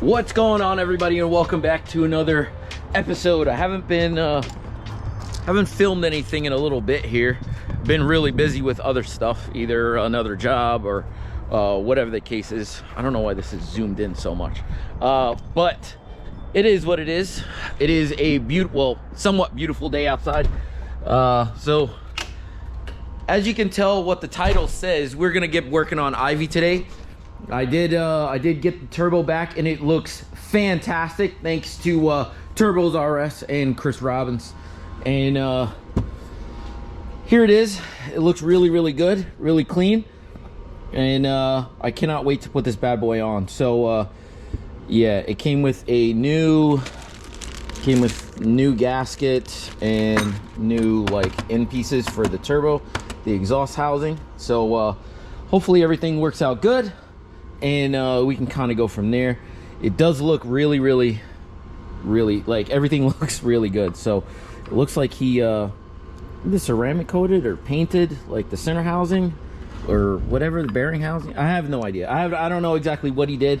What's going on, everybody, and welcome back to another episode. I haven't filmed anything in a little bit here. Been really busy with other stuff, either another job or whatever the case is. I don't know why this is zoomed in so much, but it is what it is. It is a beautiful, somewhat beautiful day outside. So as you can tell, what the title says, we're gonna get working on Ivy today. I did get the turbo back, and it looks fantastic thanks to Turbos RS and Chris Robbins. And here it is. It looks really good, really clean, and I cannot wait to put this bad boy on. So yeah, it came with new gasket and new like end pieces for the turbo, the exhaust housing. So hopefully everything works out good, and we can kind of go from there. It does look really like everything looks really good. So it looks like he the ceramic coated or painted like the center housing or whatever, the bearing housing. I have no idea. I don't know exactly what he did,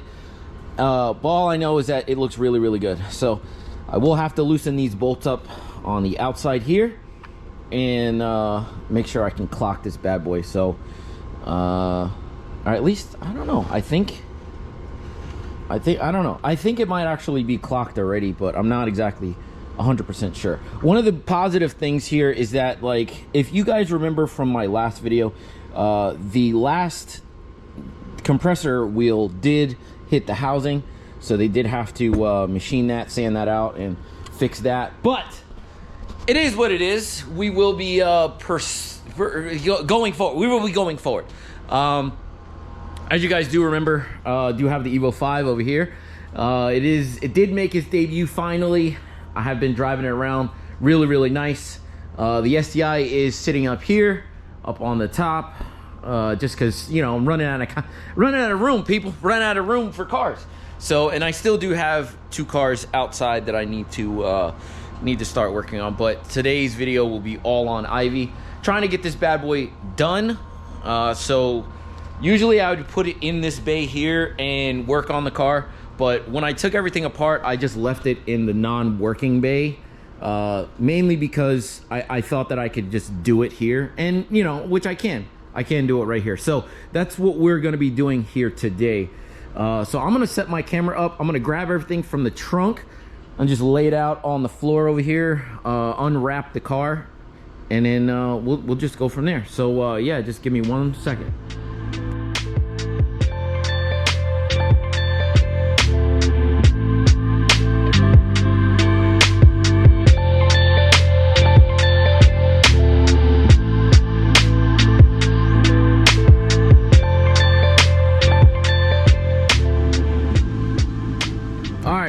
but all I know is that it looks really good. So I will have to loosen these bolts up on the outside here and make sure I can clock this bad boy. So or at least, I don't know. I think it might actually be clocked already, but I'm not exactly 100% sure. One of the positive things here is that, like, if you guys remember from my last video, the last compressor wheel did hit the housing, so they did have to machine that, sand that out, and fix that. But it is what it is. We will be going forward. We will be going forward. As you guys do remember, do have the Evo 5 over here. It did make its debut finally. I have been driving it around. Really nice. The STI is sitting up here, up on the top, just because, you know, I'm running out of room, people. Running out of room for cars. So, and I still do have 2 cars outside that I need to start working on. But today's video will be all on Ivy, trying to get this bad boy done. So usually I would put it in this bay here and work on the car, but when I took everything apart, I just left it in the non-working bay, mainly because I thought that I could just do it here, and you know, which I can do it right here. So that's what we're going to be doing here today. So I'm going to set my camera up. I'm going to grab everything from the trunk and just lay it out on the floor over here, unwrap the car, and then we'll just go from there. So yeah, just give me 1 second.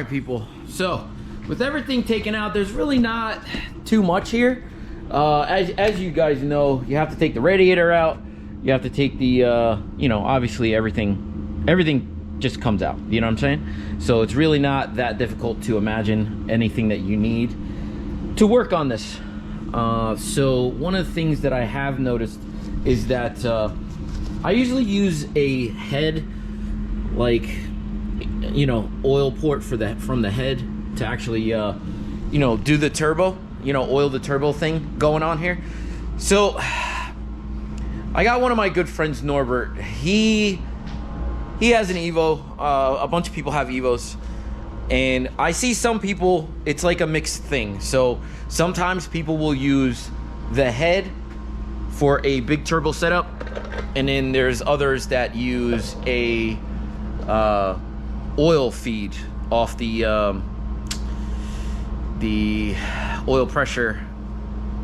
People, so with everything taken out, there's really not too much here. As you guys know, you have to take the radiator out, you have to take the you know, obviously everything just comes out, you know what I'm saying? So it's really not that difficult to imagine anything that you need to work on this. So one of the things that I have noticed is that I usually use a head, like, you know, oil port from the head to actually you know, do the turbo, you know, oil the turbo thing going on here. So I got one of my good friends, Norbert. He has an Evo. A bunch of people have Evos, and I see some people, it's like a mixed thing. So sometimes people will use the head for a big turbo setup, and then there's others that use a oil feed off the oil pressure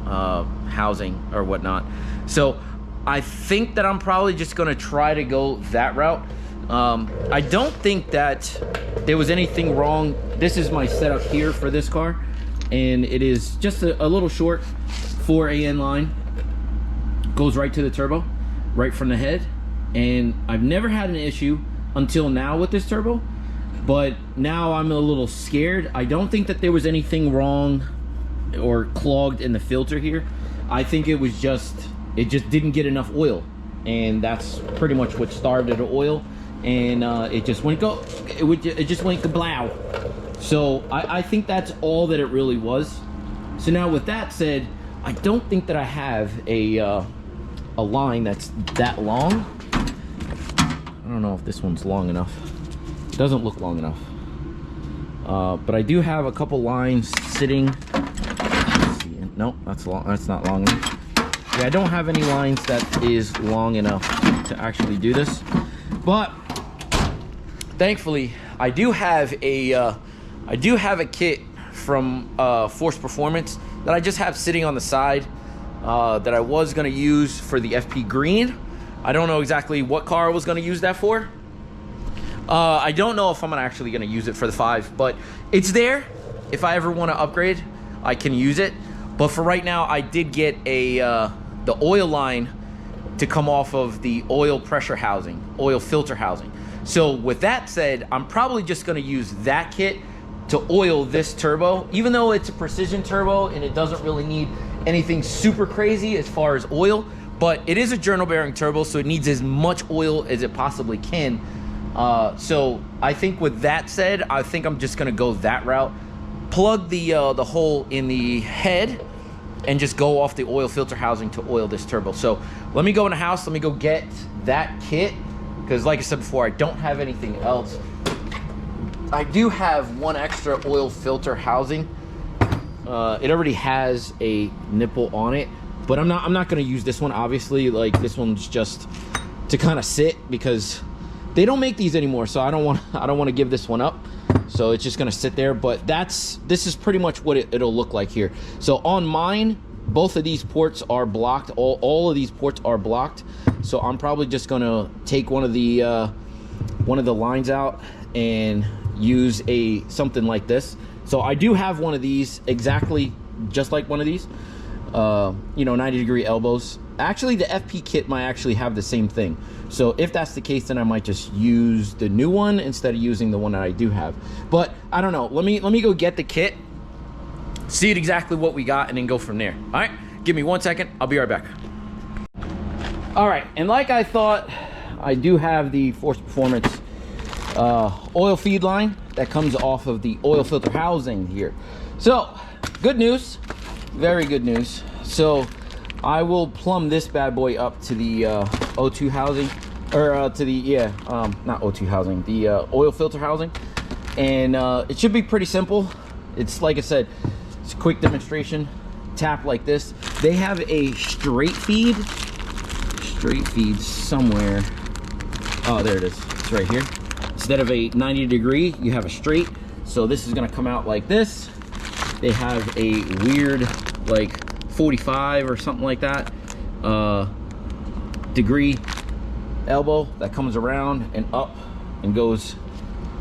housing or whatnot. So I think that I'm probably just gonna try to go that route. I don't think that there was anything wrong. This is my setup here for this car, and it is just a little short 4AN line, goes right to the turbo, right from the head, and I've never had an issue until now with this turbo. But now I'm a little scared. I don't think that there was anything wrong or clogged in the filter here. I think it just didn't get enough oil, and that's pretty much what starved it of oil. and it just went it just went kablow. So I think that's all that it really was. So now with that said, I don't think that I have a line that's that long. I don't know if this one's long enough. It doesn't look long enough. But I do have a couple lines sitting. Let's see. Nope, that's long. That's not long enough. Yeah, I don't have any lines that is long enough to actually do this. But thankfully, I do have a kit from Force Performance that I just have sitting on the side that I was going to use for the FP Green. I don't know exactly what car I was going to use that for. I don't know if I'm actually going to use it for the 5, but it's there. If I ever want to upgrade, I can use it. But for right now, I did get the oil line to come off of the oil pressure housing, oil filter housing. So with that said, I'm probably just going to use that kit to oil this turbo, even though it's a precision turbo and it doesn't really need anything super crazy as far as oil, but it is a journal bearing turbo, so it needs as much oil as it possibly can. So I think with that said, I think I'm just gonna go that route, plug the hole in the head and just go off the oil filter housing to oil this turbo. So let me go in the house, let me go get that kit, because like I said before, I don't have anything else. I do have one extra oil filter housing. It already has a nipple on it, but I'm not gonna use this one, obviously. Like, this one's just to kind of sit, because they don't make these anymore, so I don't want to give this one up. So it's just gonna sit there. But this is pretty much what it'll look like here. So on mine, both of these ports are blocked. All of these ports are blocked. So I'm probably just gonna take one of the lines out and use something like this. So I do have one of these, exactly just like one of these, you know, 90-degree elbows. Actually, the FP kit might actually have the same thing. So if that's the case, then I might just use the new one instead of using the one that I do have. But I don't know. Let me go get the kit, see exactly what we got, and then go from there. All right, give me 1 second. I'll be right back. All right, and like I thought, I do have the Force Performance oil feed line that comes off of the oil filter housing here. So good news, very good news. So I will plumb this bad boy up to the O2 housing, or to the not O2 housing, the oil filter housing, and it should be pretty simple. It's like I said, it's a quick demonstration. Tap like this. They have a straight feed somewhere. Oh, there it is. It's right here. Instead of a 90-degree, you have a straight. So this is gonna come out like this. They have a weird, like 45 or something like that, degree elbow that comes around and up and goes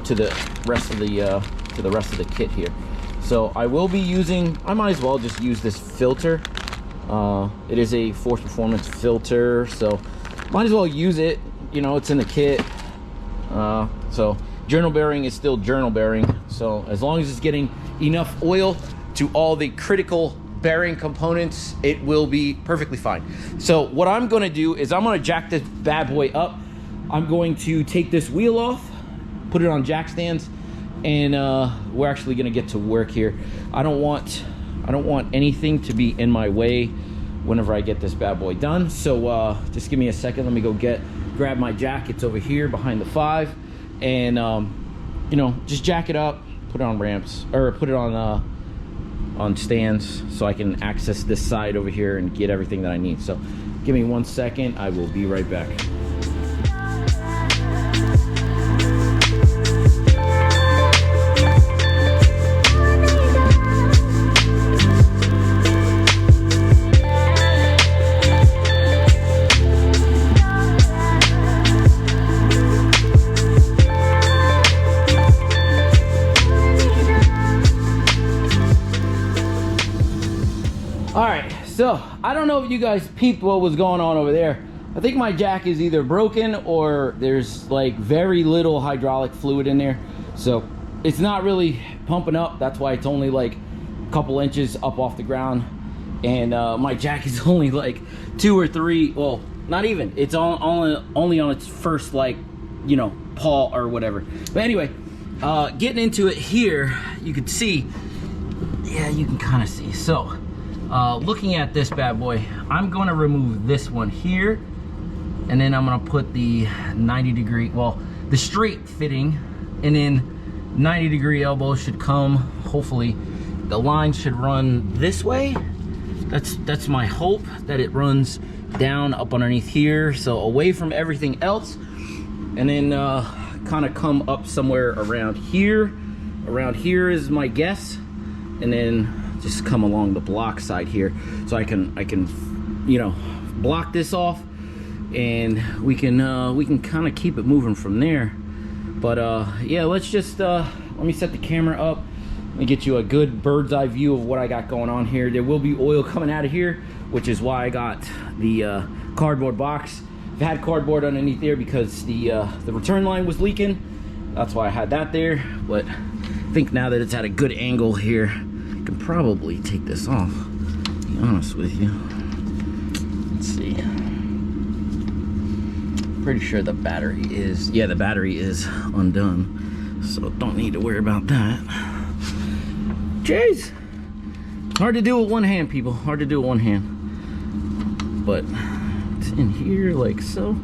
to the rest of the kit here. So I will be using, I might as well just use this filter. It is a Force Performance filter, so might as well use it. You know, it's in the kit. So journal bearing is still journal bearing. So as long as it's getting enough oil to all the critical bearing components, it will be perfectly fine. So what I'm going to do is I'm going to jack this bad boy up. I'm going to take this wheel off, put it on jack stands, and we're actually going to get to work here. I don't want anything to be in my way whenever I get this bad boy done. So just give me a second. Let me go grab my jack. It's over here behind the 5, and you know, just jack it up, put it on ramps, or put it on stands, so I can access this side over here and get everything that I need. So give me 1 second. I will be right back. So I don't know if you guys peeped what was going on over there. I think my jack is either broken or there's like very little hydraulic fluid in there. So it's not really pumping up. That's why it's only like a couple inches up off the ground. And my jack is only like 2 or 3, well, not even. It's only on its first like you know, paw or whatever. But anyway, getting into it here, you can see, yeah, you can kind of see. So looking at this bad boy, I'm going to remove this one here, and then I'm going to put the 90-degree, well, the straight fitting, and then 90-degree elbow should come. Hopefully the line should run this way. That's my hope, that it runs down up underneath here, so away from everything else, and then kind of come up somewhere around here. Around here is my guess, and then just come along the block side here, so I can you know, block this off, and we can kind of keep it moving from there. But yeah, let's just let me set the camera up. Let me get you a good bird's eye view of what I got going on here. There will be oil coming out of here, which is why I got the cardboard box. I've had cardboard underneath there because the return line was leaking. That's why I had that there. But I think now that it's at a good angle here, I can probably take this off, to be honest with you. Let's see. Pretty sure the battery is, yeah, the battery is undone, so don't need to worry about that. Jeez, hard to do with one hand, people. Hard to do with one hand. But it's in here like so.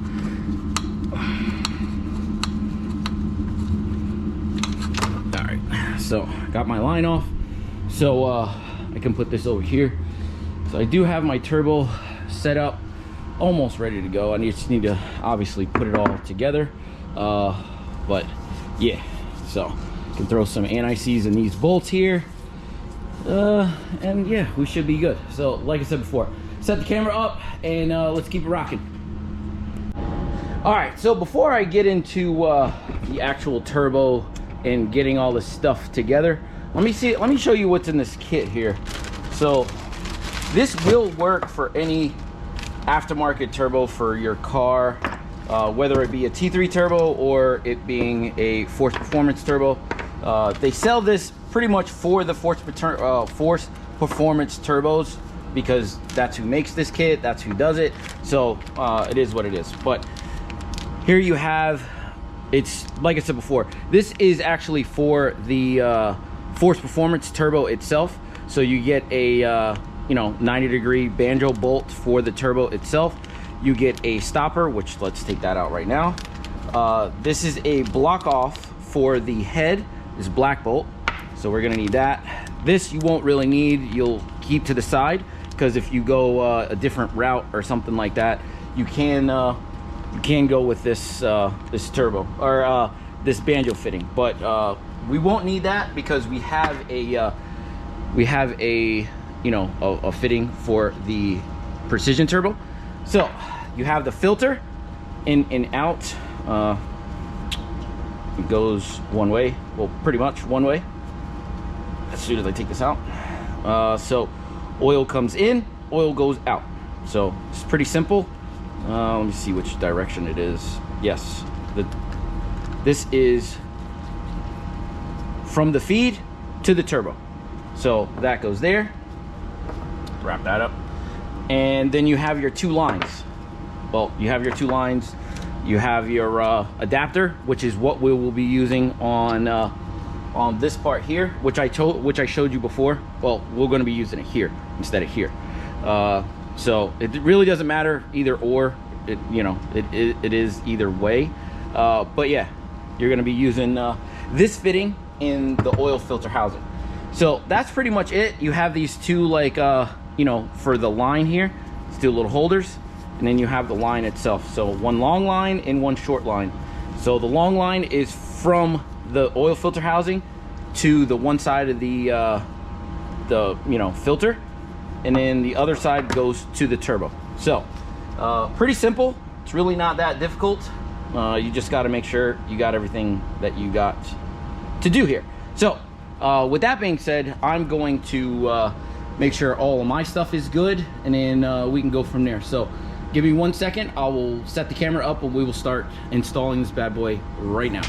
All right, so got my line off, so I can put this over here. So I do have my turbo set up, almost ready to go. I just need to obviously put it all together. But yeah, so I can throw some anti-seize in these bolts here. And yeah, we should be good. So like I said before, set the camera up and let's keep it rocking. All right, so before I get into the actual turbo and getting all this stuff together, let me show you what's in this kit here. So this will work for any aftermarket turbo for your car, whether it be a T3 turbo or it being a Force Performance turbo. They sell this pretty much for the Force Performance turbos, because that's who makes this kit, that's who does it. So it is what it is. But here you have, it's like I said before, this is actually for the Force Performance turbo itself. So you get a you know, 90-degree banjo bolt for the turbo itself. You get a stopper, which let's take that out right now. This is a block off for the head, this black bolt. So we're gonna need that. This you won't really need, you'll keep to the side, because if you go a different route or something like that, you can go with this this turbo or this banjo fitting. But we won't need that because we have a you know, a fitting for the Precision turbo. So you have the filter in and out. It goes one way, well, pretty much one way. As soon as I take this out, so oil comes in, oil goes out. So it's pretty simple. Let me see which direction it is. Yes, this is from the feed to the turbo. So that goes there. Wrap that up, and then you have your two lines. Well, you have your two lines. You have your adapter, which is what we will be using on this part here, which I showed you before. Well, we're going to be using it here instead of here. So it really doesn't matter either or. It, you know, it is either way. But yeah, you're going to be using this fitting in the oil filter housing. So that's pretty much it. You have these two, like you know, for the line here, it's two little holders, and then you have the line itself. So one long line and one short line. So the long line is from the oil filter housing to the one side of the you know, filter, and then the other side goes to the turbo. So pretty simple. It's really not that difficult. You just got to make sure you got everything that you got to do here. So with that being said, I'm going to make sure all of my stuff is good, and then we can go from there. So give me 1 second. I will set the camera up and we will start installing this bad boy right now.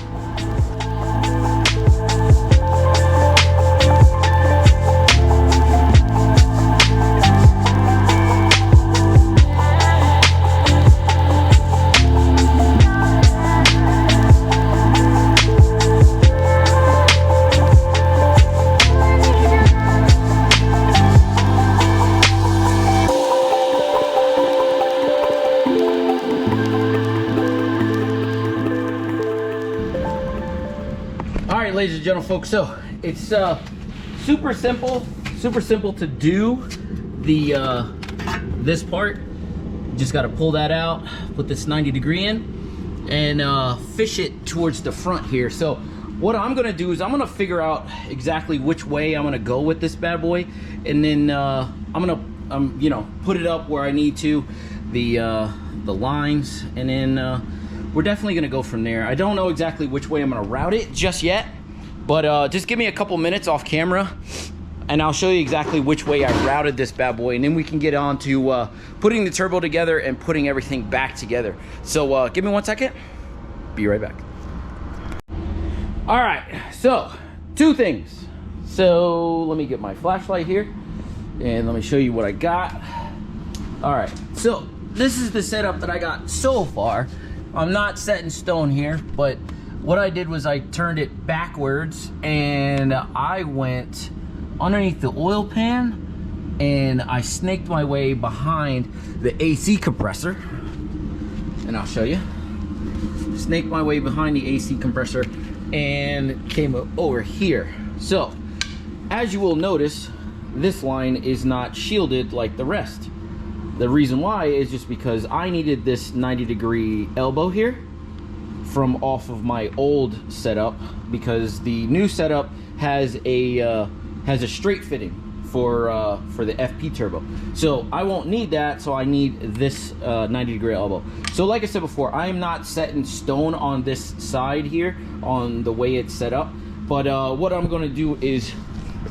right, ladies and gentlemen, folks, so it's super simple to do the this part. Just got to pull that out, put this 90 degree in, and fish it towards the front here. So what I'm gonna do is I'm gonna figure out exactly which way I'm gonna go with this bad boy, and then I'm gonna you know, put it up where I need to, the lines, and then we're definitely gonna go from there. I don't know exactly which way I'm gonna route it just yet, but just give me a couple minutes off camera and I'll show you exactly which way I routed this bad boy, and then we can get on to putting the turbo together and putting everything back together. So give me 1 second, be right back. All right, so 2 things. So let me get my flashlight here and let me show you what I got. All right, so this is the setup that I got so far. I'm not set in stone here, but what I did was I turned it backwards and I went underneath the oil pan and I snaked my way behind the AC compressor, and I'll show you. Snaked my way behind the AC compressor and came over here. So as you will notice, this line is not shielded like the rest. The reason why is just because I needed this 90 degree elbow here from off of my old setup, because the new setup has a straight fitting for the FP turbo. So I won't need that, so I need this 90 degree elbow. So like I said before, I am not set in stone on this side here on the way it's set up, but what I'm going to do is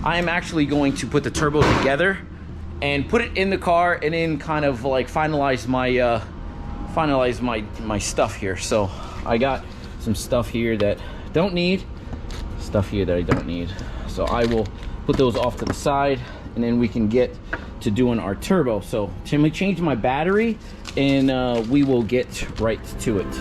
I am actually going to put the turbo together and put it in the car, and then kind of like finalize my stuff here. So I got some stuff here that don't need, stuff here that I don't need. So I will put those off to the side, and then we can get to doing our turbo. So let me change my battery, and we will get right to it.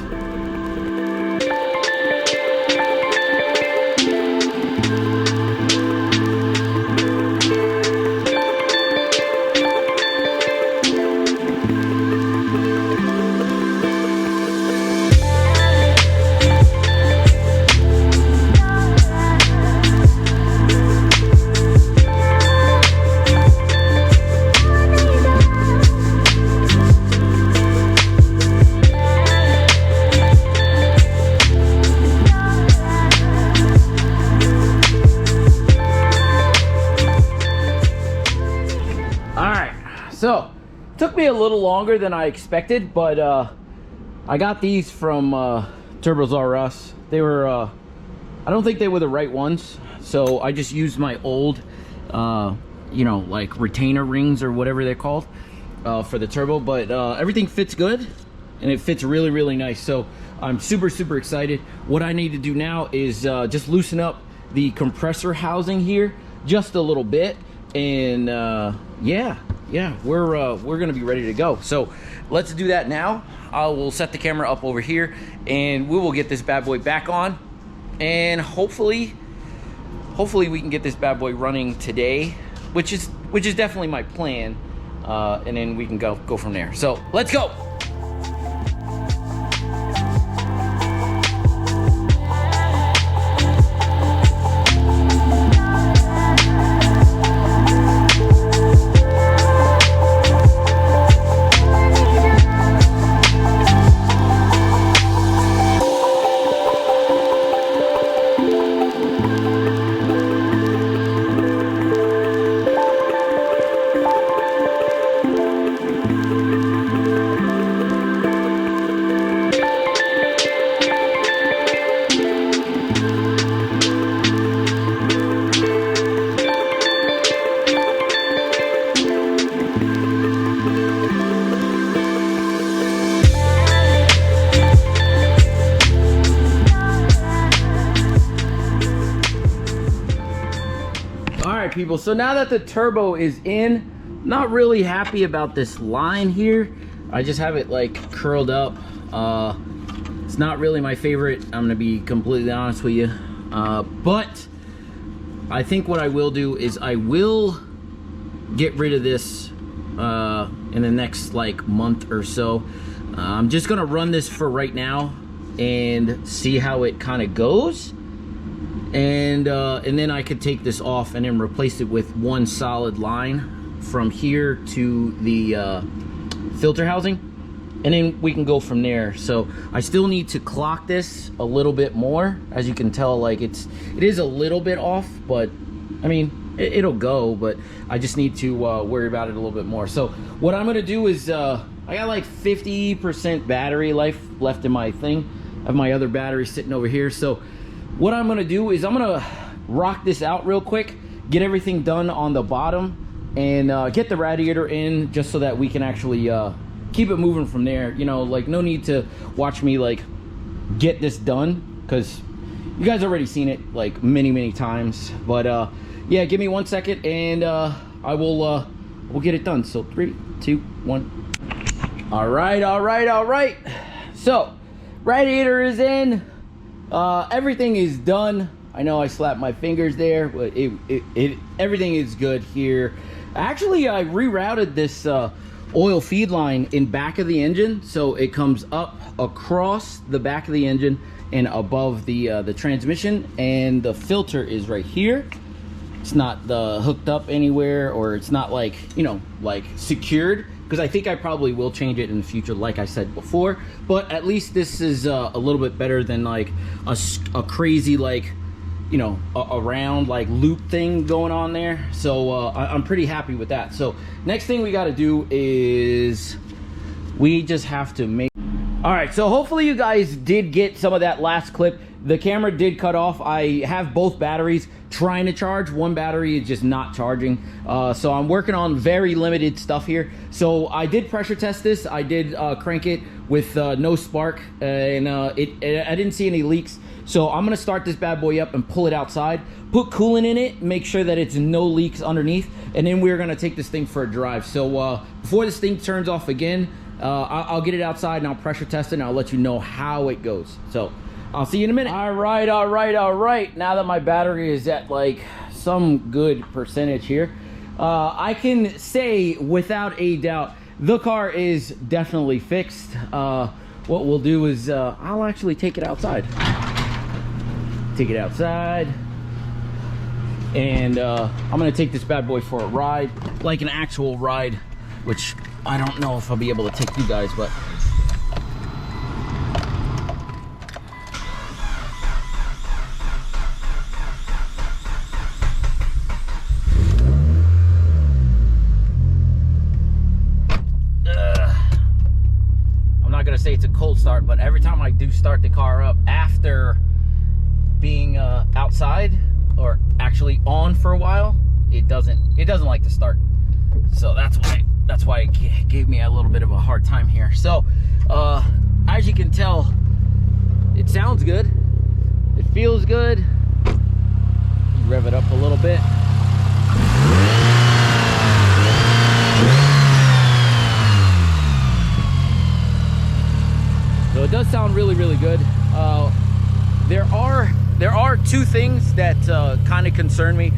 So, took me a little longer than I expected, but I got these from Turbos R Us. They were, I don't think they were the right ones, so I just used my old, you know, like retainer rings or whatever they're called for the turbo, but everything fits good, and it fits really, really nice. So I'm super excited. What I need to do now is just loosen up the compressor housing here just a little bit, and yeah, we're gonna be ready to go. So let's do that now. I will set the camera up over here, and we will get this bad boy back on, and hopefully we can get this bad boy running today, which is definitely my plan, and then we can go from there. So let's go. People, so now that the turbo is in, not really happy about this line here. I just have it like curled up. It's not really my favorite, I'm gonna be completely honest with you, but I think what I will do is I will get rid of this in the next like month or so. I'm just gonna run this for right now and see how it kind of goes, and then I could take this off and then replace it with one solid line from here to the filter housing, and then we can go from there. So I still need to clock this a little bit more. As you can tell, like it is a little bit off, but I mean it'll go, but I just need to worry about it a little bit more. So what I'm gonna do is I got like 50% battery life left in my thing. I have my other battery sitting over here. So what I'm gonna do is I'm gonna rock this out real quick, get everything done on the bottom, and get the radiator in, just so that we can actually keep it moving from there. You know, like no need to watch me like get this done, because you guys already seen it like many times. But yeah, give me 1 second and I will we'll get it done. So 3, 2, 1. All right. So radiator is in, everything is done. I know I slapped my fingers there, but everything is good here. Actually, I rerouted this oil feed line in back of the engine, so it comes up across the back of the engine and above the transmission, and the filter is right here. It's not hooked up anywhere, or it's not like, you know, like secured, because I think I probably will change it in the future, like I said before. But at least this is a little bit better than like a crazy, like, you know, a round like loop thing going on there. So I'm pretty happy with that. So next thing we got to do is we just have to make. All right, so hopefully you guys did get some of that last clip. The camera did cut off. I have both batteries trying to charge. One battery is just not charging. So I'm working on very limited stuff here. So I did pressure test this. I did crank it with no spark, and I didn't see any leaks. So I'm gonna start this bad boy up and pull it outside, put coolant in it, make sure that it's no leaks underneath, and then we're gonna take this thing for a drive. So before this thing turns off again, I'll get it outside and I'll pressure test it, and I'll let you know how it goes. So I'll see you in a minute. All right. Now that my battery is at like some good percentage here, I can say without a doubt, the car is definitely fixed. What we'll do is I'll actually take it outside. And I'm gonna take this bad boy for a ride, like an actual ride, which I don't know if I'll be able to take you guys, but I'm not gonna say it's a cold start, but every time I do start the car up after being outside or actually on for a while, it doesn't like to start. So that's why it gave me a little bit of a hard time here. So as you can tell, it sounds good, it feels good. You rev it up a little bit. So it does sound really good. There are two things that kind of concern me.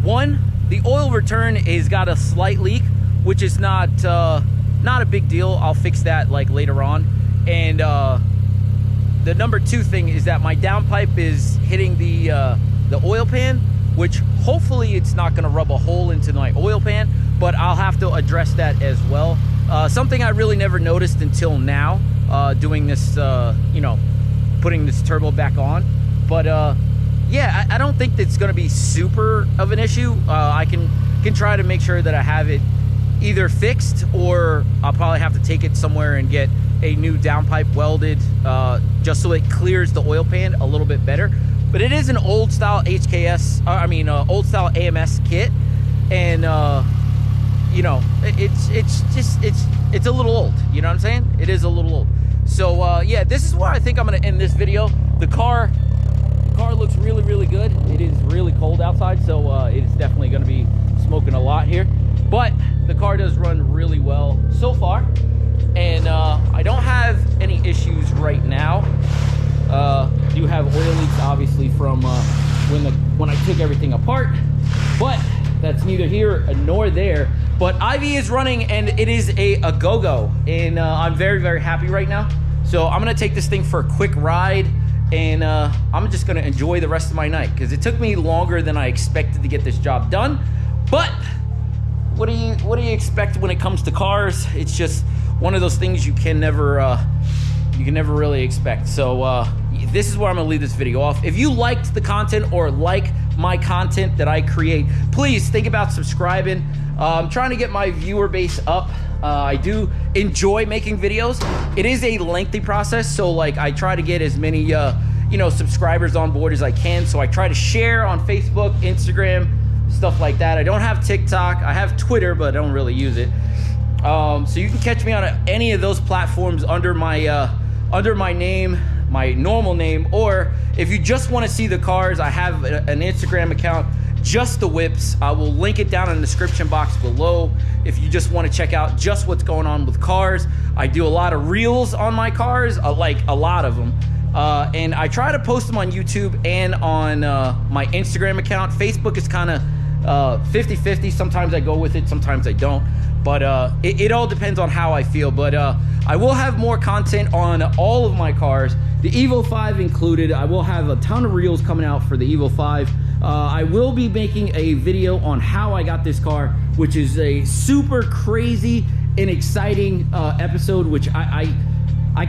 One, the oil return has got a slight leak, which is not a big deal. I'll fix that like later on. And the number two thing is that my downpipe is hitting the oil pan, which hopefully it's not gonna rub a hole into my oil pan, but I'll have to address that as well. Something I really never noticed until now, doing this, you know, putting this turbo back on. But yeah, I don't think that's gonna be super of an issue. I can try to make sure that I have it either fixed, or I'll probably have to take it somewhere and get a new downpipe welded, just so it clears the oil pan a little bit better. But it is an old style old style AMS kit, and you know, it's a little old. You know what I'm saying? It is a little old. So yeah, this is where I think I'm gonna end this video. The car looks really good. It is really cold outside, so it's definitely gonna be smoking a lot here, but the car does run really well so far, and I don't have any issues right now. Do have oil leaks obviously from when I took everything apart, but that's neither here nor there. But Ivy is running, and it is a go-go, and I'm very happy right now. So I'm gonna take this thing for a quick ride, and I'm just gonna enjoy the rest of my night, because it took me longer than I expected to get this job done. But what do you expect when it comes to cars? It's just one of those things you can never really expect. So this is where I'm gonna leave this video off. If you liked the content or like my content that I create, please think about subscribing. I'm trying to get my viewer base up. I do enjoy making videos. It is a lengthy process, so like I try to get as many you know, subscribers on board as I can. So I try to share on Facebook, Instagram, stuff like that. I don't have TikTok. I have Twitter, but I don't really use it. So you can catch me on any of those platforms under my name, my normal name, or if you just want to see the cars, I have an Instagram account, Just the Whips. I will link it down in the description box below if you just want to check out just what's going on with cars. I do a lot of reels on my cars, like a lot of them. And I try to post them on YouTube and on my Instagram account. Facebook is kind of 50-50. Sometimes I go with it, sometimes I don't. But it all depends on how I feel. But I will have more content on all of my cars, the Evo 5 included. I will have a ton of reels coming out for the Evo 5. I will be making a video on how I got this car, which is a super crazy and exciting episode, which I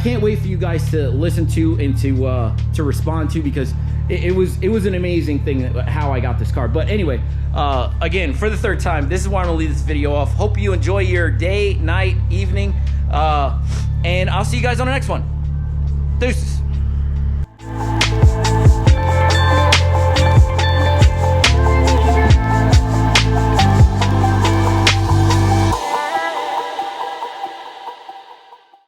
can't wait for you guys to listen to and to respond to, because it was an amazing thing how I got this car. But anyway, again, for the third time, this is why I'm gonna leave this video off. Hope you enjoy your day, night, evening, and I'll see you guys on the next one. Deuces.